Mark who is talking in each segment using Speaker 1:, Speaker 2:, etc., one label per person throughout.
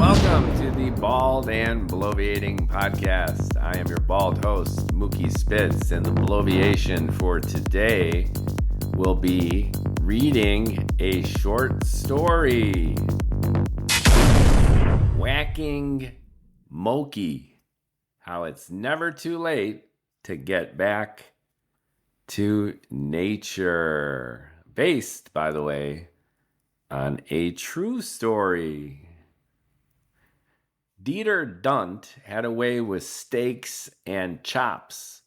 Speaker 1: welcome to the Bald and Bloviating Podcast. I am your bald host, Mookie Spitz, and the bloviation for today will be reading a short story. Whacking Moki, how it's never too late to get back to nature. Based, by the way, on a true story. Dieter Dunt had a way with steaks and chops,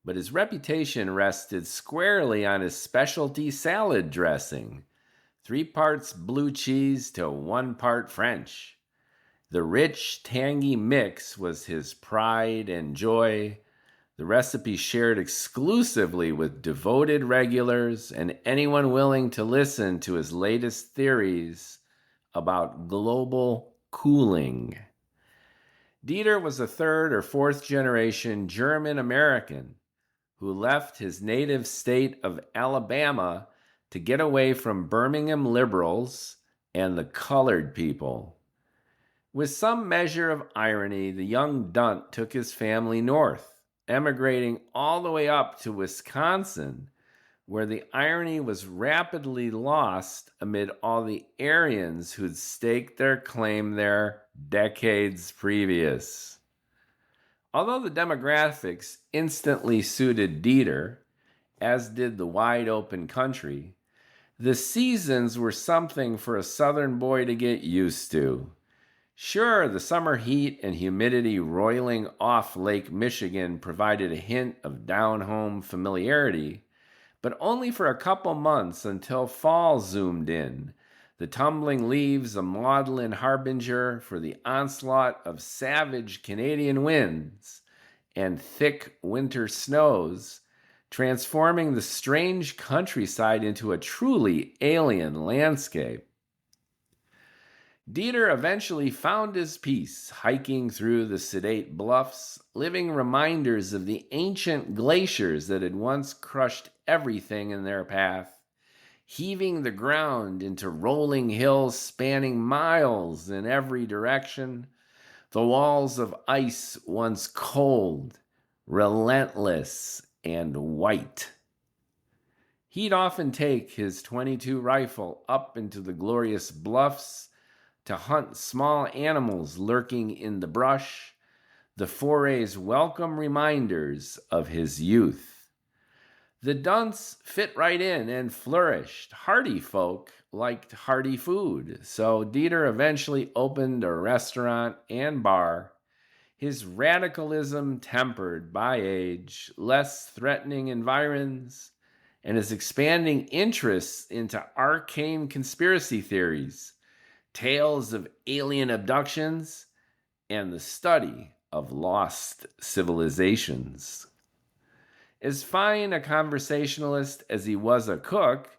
Speaker 1: but his reputation rested squarely on his specialty salad dressing, 3 parts blue cheese to 1 part French. The rich, tangy mix was his pride and joy. The recipe shared exclusively with devoted regulars and anyone willing to listen to his latest theories about global cooling. Dieter was a 3rd or 4th generation German American who left his native state of Alabama to get away from Birmingham liberals and the colored people. With some measure of irony, the young Dunt took his family north, emigrating all the way up to Wisconsin, where the irony was rapidly lost amid all the Aryans who'd staked their claim there decades previous. Although the demographics instantly suited Dieter, as did the wide open country, the seasons were something for a southern boy to get used to. Sure, the summer heat and humidity roiling off Lake Michigan provided a hint of down-home familiarity, but only for a couple months until fall zoomed in, the tumbling leaves a maudlin harbinger for the onslaught of savage Canadian winds and thick winter snows, transforming the strange countryside into a truly alien landscape. Dieter eventually found his peace, hiking through the sedate bluffs, living reminders of the ancient glaciers that had once crushed everything in their path, heaving the ground into rolling hills spanning miles in every direction, the walls of ice once cold, relentless, and white. He'd often take his .22 rifle up into the glorious bluffs to hunt small animals lurking in the brush, the foray's welcome reminders of his youth. The Dunts fit right in and flourished. Hardy folk liked hearty food, so Dieter eventually opened a restaurant and bar, his radicalism tempered by age, less threatening environs, and his expanding interests into arcane conspiracy theories, tales of alien abductions, and the study of lost civilizations. As fine a conversationalist as he was a cook,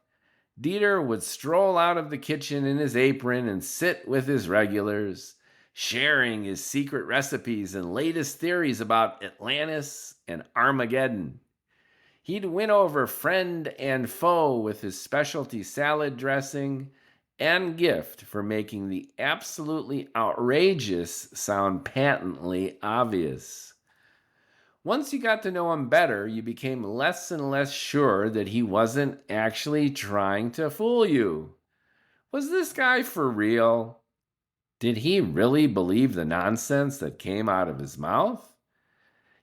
Speaker 1: Dieter would stroll out of the kitchen in his apron and sit with his regulars, sharing his secret recipes and latest theories about Atlantis and Armageddon. He'd win over friend and foe with his specialty salad dressing and gift for making the absolutely outrageous sound patently obvious. Once you got to know him better, you became less and less sure that he wasn't actually trying to fool you. Was this guy for real? Did he really believe the nonsense that came out of his mouth?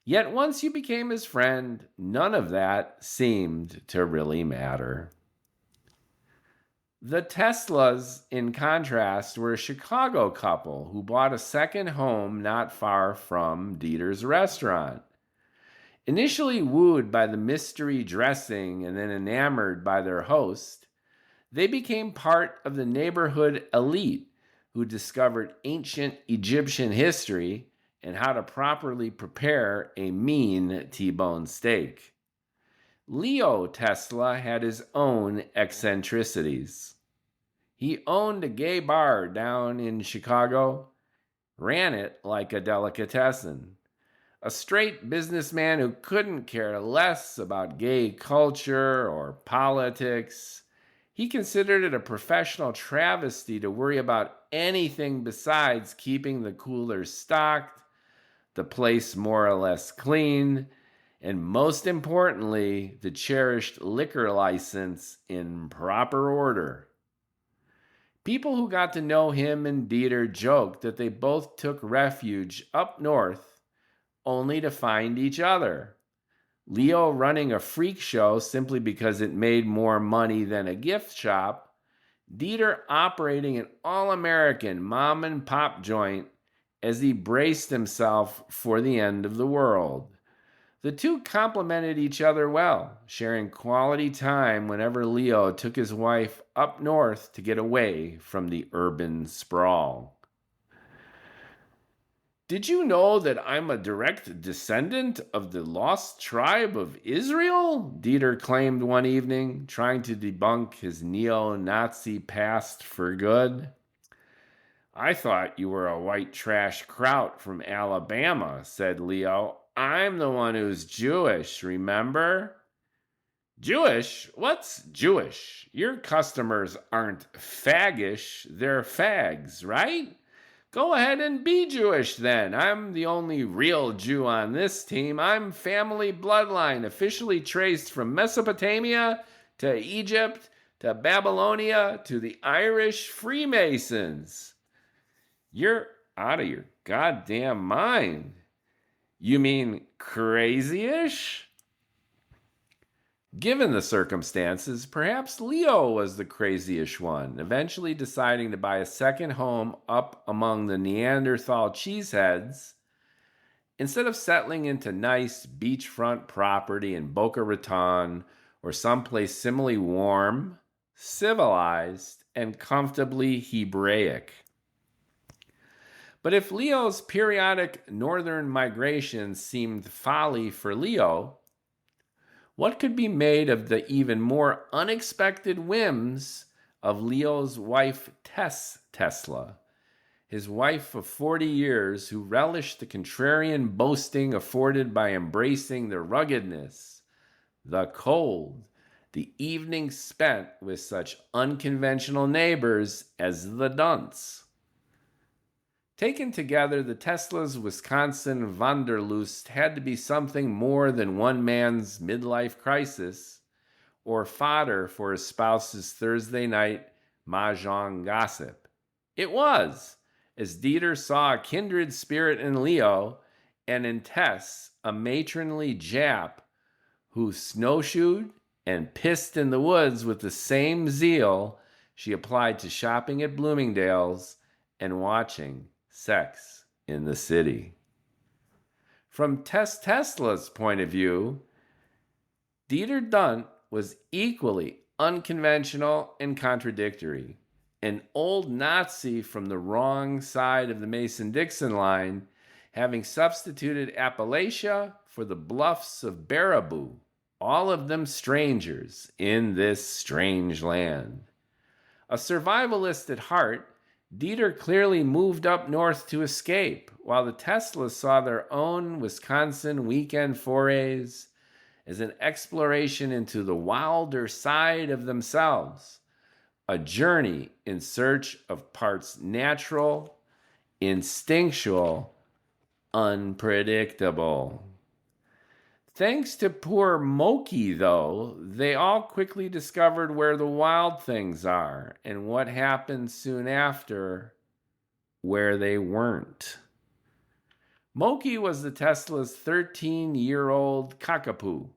Speaker 1: Yet once you became his friend, none of that seemed to really matter. The Teslas, in contrast, were a Chicago couple who bought a second home not far from Dieter's restaurant. Initially wooed by the mystery dressing and then enamored by their host, they became part of the neighborhood elite who discovered ancient Egyptian history and how to properly prepare a mean T-bone steak. Leo Tesla had his own eccentricities. He owned a gay bar down in Chicago, ran it like a delicatessen. A straight businessman who couldn't care less about gay culture or politics, He considered it a professional travesty to worry about anything besides keeping the cooler stocked, the place more or less clean, and most importantly, the cherished liquor license in proper order. People who got to know him and Dieter joked that they both took refuge up north only to find each other. Leo running a freak show simply because it made more money than a gift shop, Dieter operating an all-American mom and pop joint as he braced himself for the end of the world. The two complemented each other well, sharing quality time whenever Leo took his wife up north to get away from the urban sprawl. Did you know that I'm a direct descendant of the lost tribe of Israel? Dieter claimed one evening, trying to debunk his neo-Nazi past for good. I thought you were a white trash kraut from Alabama, said Leo. I'm the one who's Jewish, remember? Jewish? What's Jewish? Your customers aren't faggish, they're fags, right? Go ahead and be Jewish then. I'm the only real Jew on this team. I'm family bloodline, officially traced from Mesopotamia to Egypt to Babylonia to the Irish Freemasons. You're out of your goddamn mind. You mean crazy-ish? Given the circumstances, perhaps Leo was the crazy-ish one, eventually deciding to buy a second home up among the Neanderthal cheeseheads instead of settling into nice beachfront property in Boca Raton or someplace similarly warm, civilized, and comfortably Hebraic. But if Leo's periodic northern migration seemed folly for Leo, what could be made of the even more unexpected whims of Leo's wife, Tess Tesla, his wife of 40 years who relished the contrarian boasting afforded by embracing the ruggedness, the cold, the evenings spent with such unconventional neighbors as the Dunts? Taken together, the Tesla's Wisconsin Wanderlust had to be something more than one man's midlife crisis or fodder for his spouse's Thursday night mahjong gossip. It was, as Dieter saw a kindred spirit in Leo and in Tess, a matronly Jap who snowshoed and pissed in the woods with the same zeal she applied to shopping at Bloomingdale's and watching Sex in the City. From Tess Tesla's point of view, Dieter Dunt was equally unconventional and contradictory. An old Nazi from the wrong side of the Mason-Dixon line, having substituted Appalachia for the bluffs of Baraboo, all of them strangers in this strange land. A survivalist at heart, Dieter clearly moved up north to escape, while the Teslas saw their own Wisconsin weekend forays as an exploration into the wilder side of themselves, a journey in search of parts natural, instinctual, unpredictable. Thanks to poor Mokie, though, they all quickly discovered where the wild things are and what happened soon after where they weren't. Mokie was the Tesla's 13-year-old cockapoo,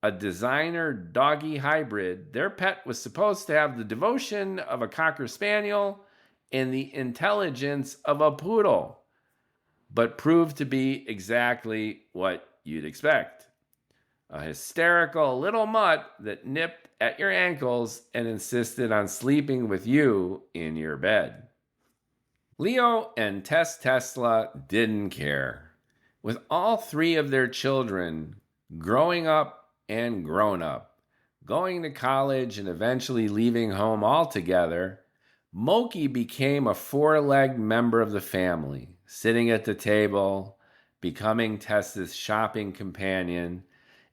Speaker 1: a designer doggy hybrid. Their pet was supposed to have the devotion of a cocker spaniel and the intelligence of a poodle, but proved to be exactly what you'd expect. A hysterical little mutt that nipped at your ankles and insisted on sleeping with you in your bed. Leo and Tess Tesla didn't care. With all three of their children growing up and grown up, going to college and eventually leaving home altogether, Mokie became a four-legged member of the family, sitting at the table, becoming Tess's shopping companion,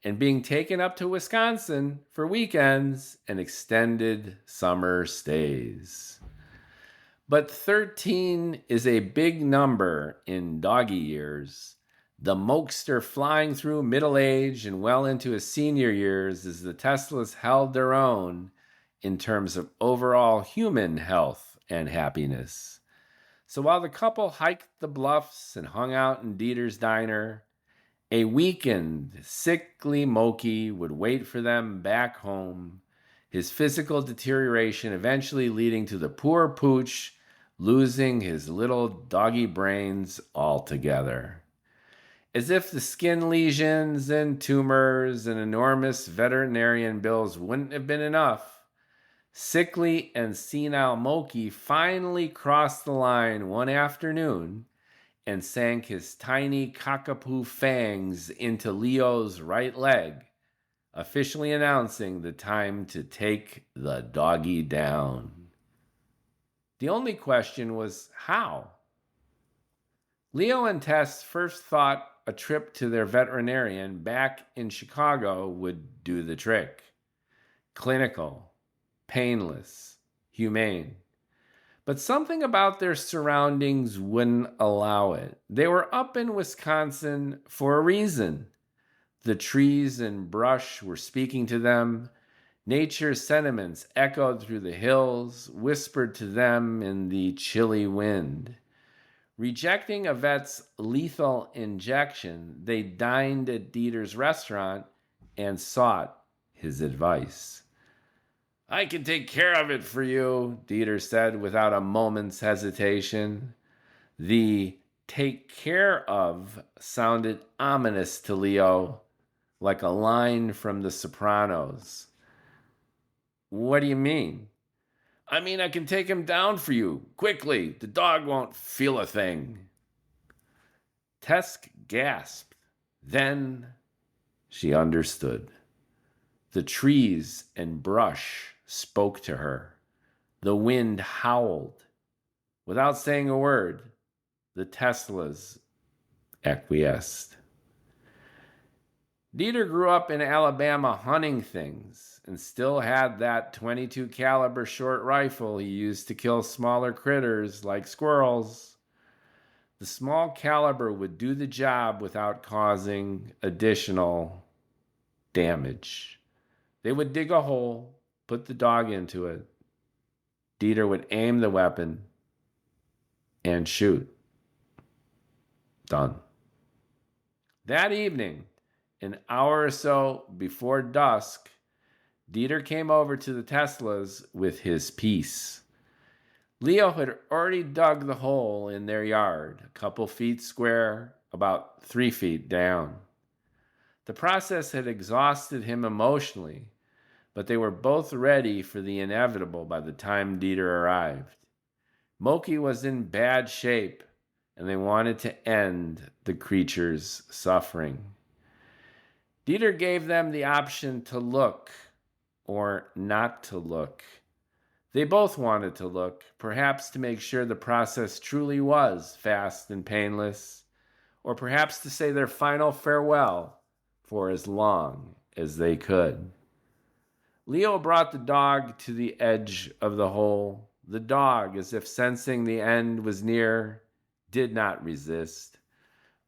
Speaker 1: and being taken up to Wisconsin for weekends and extended summer stays. But 13 is a big number in doggy years. The mokester flying through middle age and well into his senior years as the Teslas held their own in terms of overall human health and happiness. So while the couple hiked the bluffs and hung out in Dieter's diner, a weakened, sickly Mokie would wait for them back home, his physical deterioration eventually leading to the poor pooch losing his little doggy brains altogether. As if the skin lesions and tumors and enormous veterinarian bills wouldn't have been enough, sickly and senile Mokie finally crossed the line one afternoon and sank his tiny cockapoo fangs into Leo's right leg, officially announcing the time to take the doggy down. The only question was how? Leo and Tess first thought a trip to their veterinarian back in Chicago would do the trick. Clinical, painless, humane. But something about their surroundings wouldn't allow it. They were up in Wisconsin for a reason. The trees and brush were speaking to them. Nature's sentiments echoed through the hills, whispered to them in the chilly wind. Rejecting a vet's lethal injection, they dined at Dieter's restaurant and sought his advice. "I can take care of it for you," Dieter said without a moment's hesitation. The "take care of" sounded ominous to Leo, like a line from The Sopranos. "What do you mean?" "I mean, I can take him down for you, quickly. The dog won't feel a thing." Tess gasped. Then she understood. The trees and brush spoke to her. The wind howled. Without saying a word, the Teslas acquiesced. Dieter grew up in Alabama hunting things and still had that .22 caliber short rifle he used to kill smaller critters like squirrels. The small caliber would do the job without causing additional damage. They would dig a hole, put the dog into it. Dieter would aim the weapon and shoot. Done. That evening, an hour or so before dusk, Dieter came over to the Teslas with his piece. Leo had already dug the hole in their yard, a couple feet square, about 3 feet down. The process had exhausted him emotionally, but they were both ready for the inevitable by the time Dieter arrived. Mokie was in bad shape, and they wanted to end the creature's suffering. Dieter gave them the option to look or not to look. They both wanted to look, perhaps to make sure the process truly was fast and painless, or perhaps to say their final farewell for as long as they could. Leo brought the dog to the edge of the hole. The dog, as if sensing the end was near, did not resist.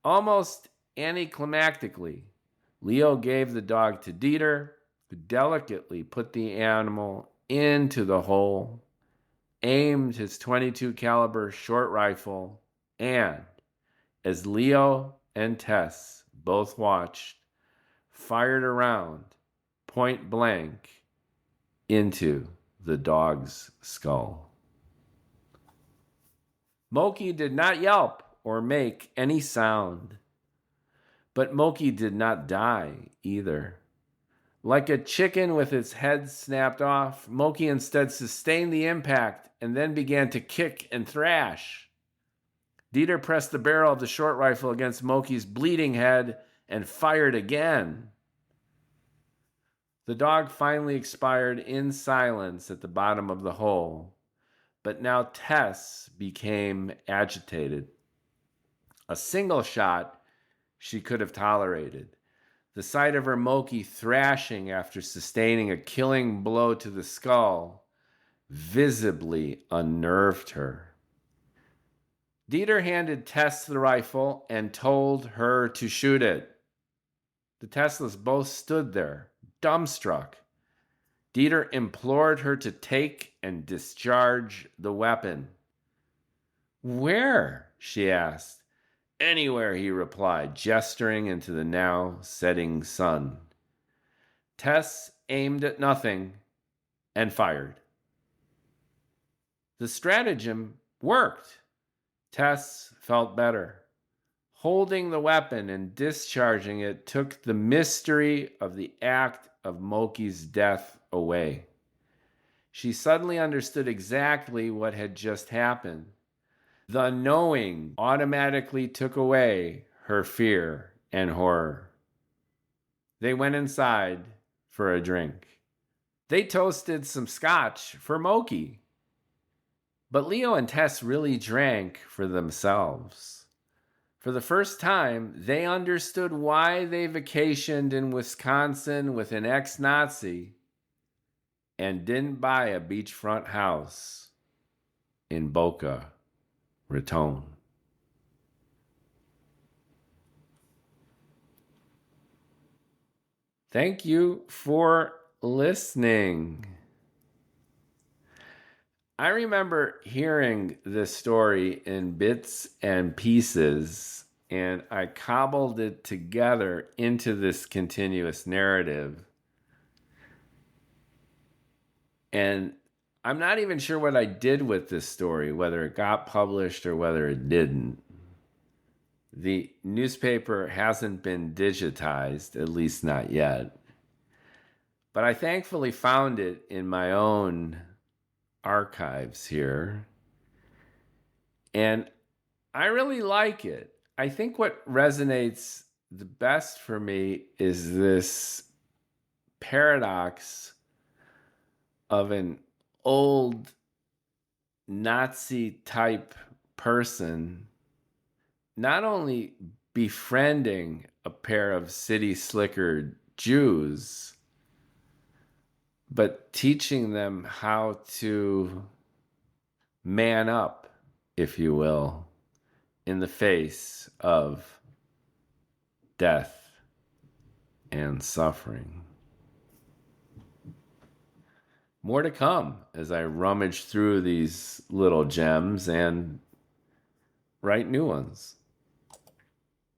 Speaker 1: Almost anticlimactically, Leo gave the dog to Dieter, who delicately put the animal into the hole, aimed his .22 caliber short rifle, and, as Leo and Tess both watched, fired a round, point blank, into the dog's skull. Mokie did not yelp or make any sound. But Mokie did not die either. Like a chicken with its head snapped off, Mokie instead sustained the impact and then began to kick and thrash. Dieter pressed the barrel of the short rifle against Mokie's bleeding head and fired again. The dog finally expired in silence at the bottom of the hole, but now Tess became agitated. A single shot she could have tolerated. The sight of her Mokie thrashing after sustaining a killing blow to the skull visibly unnerved her. Dieter handed Tess the rifle and told her to shoot it. The Teslas both stood there, dumbstruck. Dieter implored her to take and discharge the weapon. "Where?" she asked. "Anywhere," he replied, gesturing into the now setting sun. Tess aimed at nothing and fired. The stratagem worked. Tess felt better. Holding the weapon and discharging it took the mystery of the act of Mokie's death away. She suddenly understood exactly what had just happened. The knowing automatically took away her fear and horror. They went inside for a drink. They toasted some scotch for Mokie. But Leo and Tess really drank for themselves. For the first time, they understood why they vacationed in Wisconsin with an ex-Nazi and didn't buy a beachfront house in Boca Raton. Thank you for listening. I remember hearing this story in bits and pieces, and I cobbled it together into this continuous narrative. And I'm not even sure what I did with this story, whether it got published or whether it didn't. The newspaper hasn't been digitized, at least not yet. But I thankfully found it in my own archives here. And I really like it. I think what resonates the best for me is this paradox of an old Nazi type person not only befriending a pair of city slicker Jews, but teaching them how to man up, if you will, in the face of death and suffering. More to come as I rummage through these little gems and write new ones.